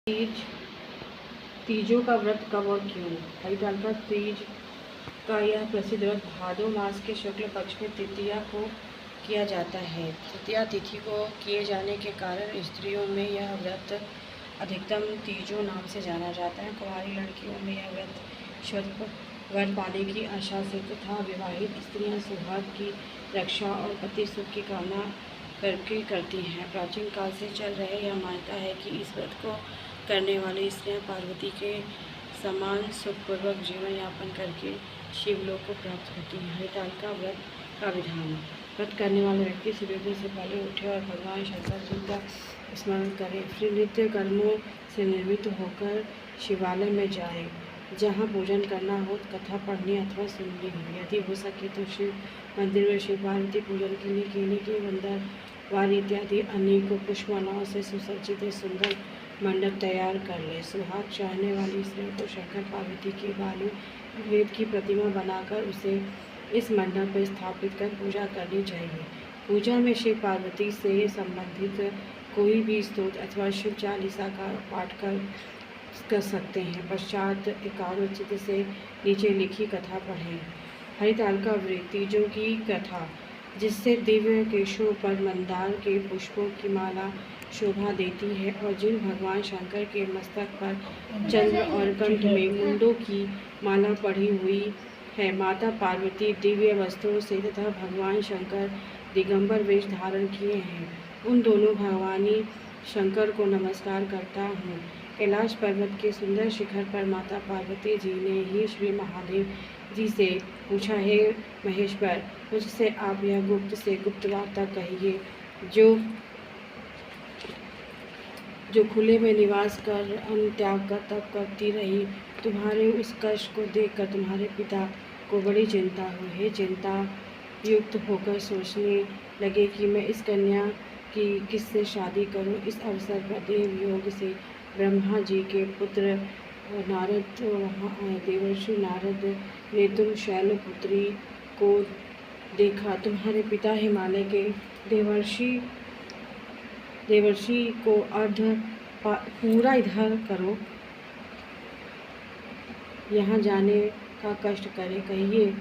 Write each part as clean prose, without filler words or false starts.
तीजों का व्रत कब और क्यों? हरितालिका तीज का यह प्रसिद्ध व्रत भादो मास के शुक्ल पक्ष में तृतीया को किया जाता है। तृतीया तिथि को किए जाने के कारण स्त्रियों में यह व्रत अधिकतम तीजों नाम से जाना जाता है। कुंवारी लड़कियों में यह व्रत शुभ वर पाने की आशा से तथा विवाहित स्त्रियां सौभाग्य की रक्षा और पति सुख की कामना करके करती हैं। प्राचीन काल से चल रहे यह मान्यता है कि इस व्रत को करने वाली स्त्रियां पार्वती के समान सुखपूर्वक जीवन यापन करके शिवलोक को प्राप्त होती हैं। हरितालिका व्रत का विधान। व्रत करने वाले व्यक्ति सूर्योदय से पहले उठे और भगवान शंकर जी का स्मरण करें। फिर नित्य कर्मों से निवृत्त होकर शिवालय में जाए, जहाँ पूजन करना हो, कथा पढ़नी अथवा सुननी हो। यदि हो सके तो शिव मंदिर में शिव पार्वती पूजन के लिए केले के बंदर वारी इत्यादि अनेकों पुष्पमालाओं से सुसज्जित सुंदर मंडप तैयार कर ले। सुहाग चाहने वाली स्त्री को शंकर पार्वती के बालू वेद की प्रतिमा बनाकर उसे इस मंडप पर स्थापित कर पूजा करनी चाहिए। पूजा में शिव पार्वती से संबंधित कोई भी स्तोत्र अथवा शिव चालीसा का पाठ कर सकते हैं। पश्चात एकाग्रचित्त से नीचे लिखी कथा पढ़ें। हरितालिका व्रत तीजों की कथा, जिससे दिव्य केशों पर मंदार के पुष्पों की माला शोभा देती है और जिन भगवान शंकर के मस्तक पर चंद्र और कंठ में कुंडों की माला पड़ी हुई है। माता पार्वती दिव्य वस्त्रों से तथा भगवान शंकर दिगंबर वेश धारण किए हैं। उन दोनों भगवानी शंकर को नमस्कार करता हूँ। कैलाश पर्वत के सुंदर शिखर पर माता पार्वती जी ने ही श्री महादेव जी से पूछा, हे महेश्वर, मुझसे आप यह गुप्त से गुप्त वार्ता कहिए, जो खुले में निवास कर अन्न त्याग कर तप करती रही। तुम्हारे उस कष्ट को देखकर तुम्हारे पिता को बड़ी चिंता हुई है। चिंता युक्त होकर सोचने लगे कि मैं इस कन्या की किससे शादी करूं। इस अवसर पर देव योग से ब्रह्मा जी के पुत्र नारद वहाँ आए। देवर्षि नारद ने तुम शैलपुत्री को देखा। तुम्हारे पिता हिमालय के देवर्षि को पूरा इधर करो, यहाँ जाने का कष्ट करे, कहिए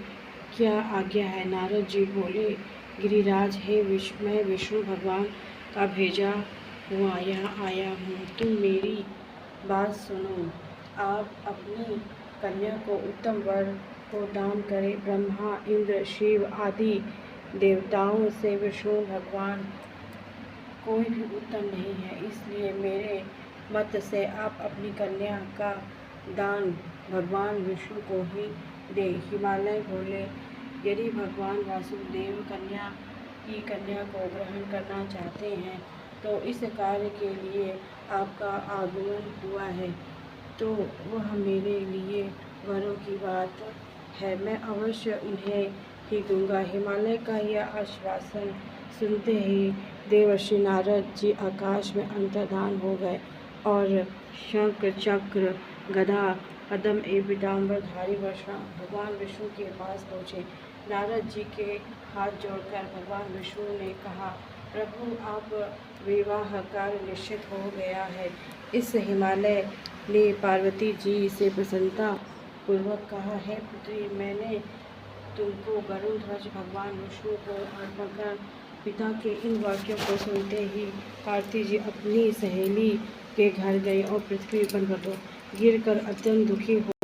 क्या आज्ञा है। नारद जी बोले, गिरिराज है, मैं विष्णु भगवान का भेजा हुआ यहाँ आया हूँ। तुम मेरी बात सुनो। आप अपनी कन्या को उत्तम वर को दान करें। ब्रह्मा, इंद्र, शिव आदि देवताओं से विष्णु भगवान कोई भी उत्तम नहीं है, इसलिए मेरे मत से आप अपनी कन्या का दान भगवान विष्णु को ही दे। हिमालय बोले, यदि भगवान वासुदेव कन्या को ग्रहण करना चाहते हैं तो इस कार्य के लिए आपका आगमन हुआ है, तो वह मेरे लिए वरों की बात है, मैं अवश्य उन्हें ही दूंगा। हिमालय का यह आश्वासन सुनते ही देवर्षि नारद जी आकाश में अंतर्धान हो गए और शंख चक्र गदा पद्म एवं पीताम्बरधारी भगवान विष्णु के पास पहुँचे। नारद जी के हाथ जोड़कर भगवान विष्णु ने कहा, प्रभु, आप विवाह कार्य निश्चित हो गया है। इस हिमालय ने पार्वती जी से प्रसन्नता पूर्वक कहा, है पुत्री, मैंने तुमको गरुड़ ध्वज भगवान विष्णु को अर्पण कर। पिता के इन वाक्यों को सुनते ही पार्वती जी अपनी सहेली के घर गई और पृथ्वी पर गिरकर अत्यंत दुखी हो